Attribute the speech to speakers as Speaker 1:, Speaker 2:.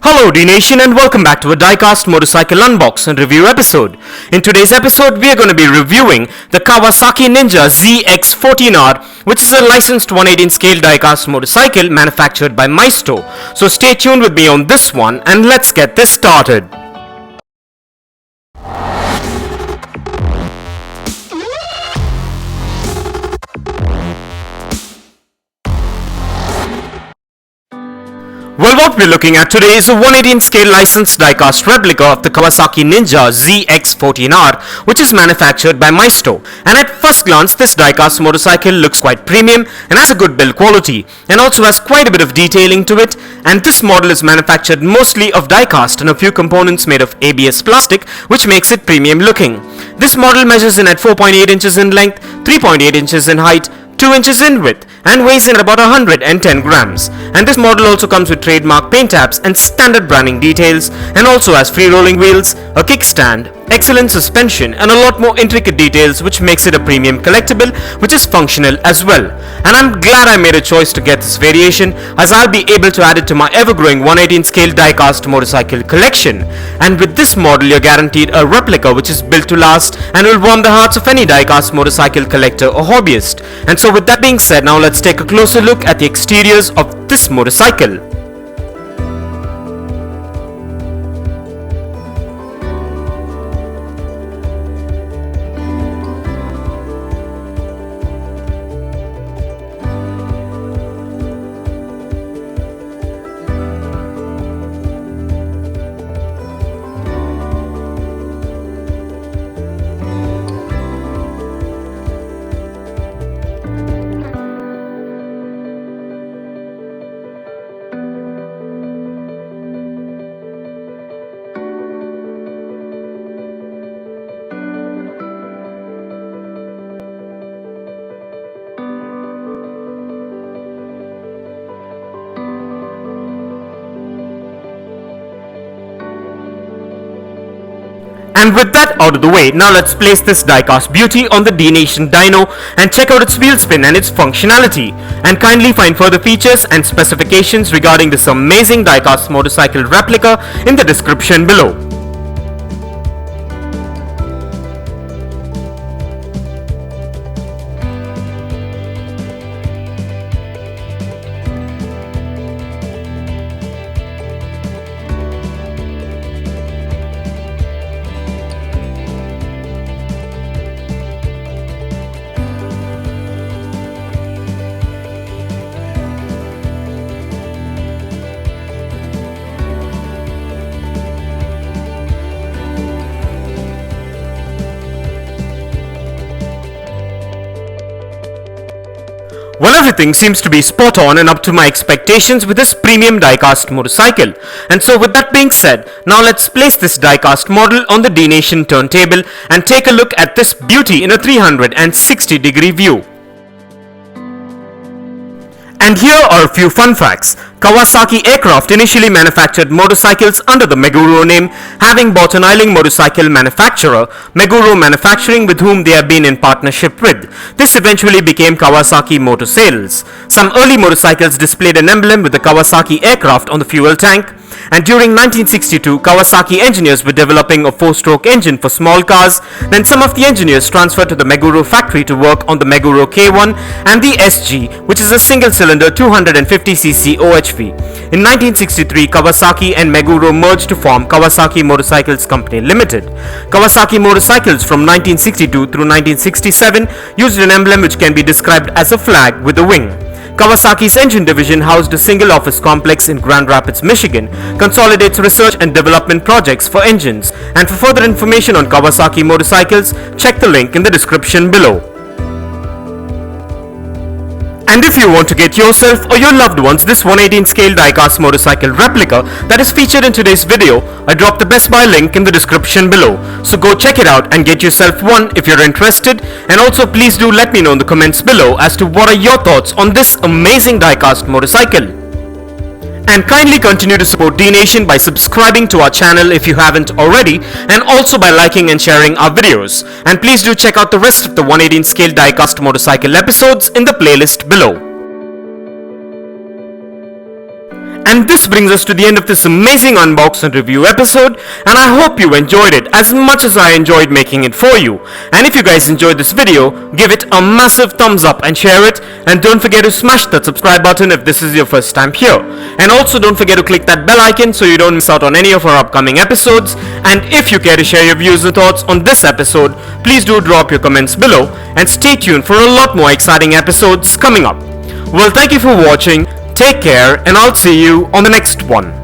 Speaker 1: Hello Dnation and welcome back to a Diecast Motorcycle Unbox and Review episode. In today's episode, we are going to be reviewing the Kawasaki Ninja ZX 14R, which is a licensed 118 scale diecast motorcycle manufactured by Maisto. So stay tuned with me on this one and let's get this started. Well, what we're looking at today is a 118 scale licensed diecast replica of the Kawasaki Ninja ZX 14R, which is manufactured by Maisto. And at first glance, this diecast motorcycle looks quite premium and has a good build quality, and also has quite a bit of detailing to it. And this model is manufactured mostly of diecast and a few components made of ABS plastic, which makes it premium looking. This model measures in at 4.8 inches in length, 3.8 inches in height, 2 inches in width, and weighs in at about 110 grams. And this model also comes with trademark paint apps and standard branding details, and also has free rolling wheels, a kickstand, excellent suspension, and a lot more intricate details, which makes it a premium collectible which is functional as well. And I'm glad I made a choice to get this variation, as I'll be able to add it to my ever-growing 118 scale diecast motorcycle collection. And with this model, you're guaranteed a replica which is built to last and will warm the hearts of any diecast motorcycle collector or hobbyist. And so with that being said, now let's take a closer look at the exteriors of this motorcycle. And with that out of the way, now let's place this diecast beauty on the Dnation dyno and check out its wheel spin and its functionality. And kindly find further features and specifications regarding this amazing diecast motorcycle replica in the description below. Well, everything seems to be spot on and up to my expectations with this premium diecast motorcycle. And so with that being said, now let's place this diecast model on the Dnation turntable and take a look at this beauty in a 360-degree view. And here are a few fun facts. Kawasaki Aircraft initially manufactured motorcycles under the Meguro name, having bought an ailing motorcycle manufacturer, Meguro Manufacturing, with whom they have been in partnership with. This eventually became Kawasaki Motor Sales. Some early motorcycles displayed an emblem with the Kawasaki Aircraft on the fuel tank. And during 1962, Kawasaki engineers were developing a 4-stroke engine for small cars. Then some of the engineers transferred to the Meguro factory to work on the Meguro K1 and the SG, which is a single-cylinder 250cc OHV. In 1963, Kawasaki and Meguro merged to form Kawasaki Motorcycles Co Ltd. Kawasaki Motorcycles from 1962 through 1967 used an emblem which can be described as a flag with a wing. Kawasaki's engine division housed a single office complex in Grand Rapids, Michigan, consolidates research and development projects for engines. And for further information on Kawasaki motorcycles, check the link in the description below. And if you want to get yourself or your loved ones this 118 scale diecast motorcycle replica that is featured in today's video, I dropped the Best Buy link in the description below. So go check it out and get yourself one if you're interested. And also please do let me know in the comments below as to what are your thoughts on this amazing diecast motorcycle. And kindly continue to support Dnation by subscribing to our channel if you haven't already, and also by liking and sharing our videos. And please do check out the rest of the 118 scale diecast motorcycle episodes in the playlist below. And this brings us to the end of this amazing unbox and review episode, and I hope you enjoyed it as much as I enjoyed making it for you. And if you guys enjoyed this video, give it a massive thumbs up and share it, and don't forget to smash that subscribe button if this is your first time here. And also don't forget to click that bell icon so you don't miss out on any of our upcoming episodes. And if you care to share your views and thoughts on this episode, please do drop your comments below, and stay tuned for a lot more exciting episodes coming up. Well, thank you for watching. Take care, and I'll see you on the next one.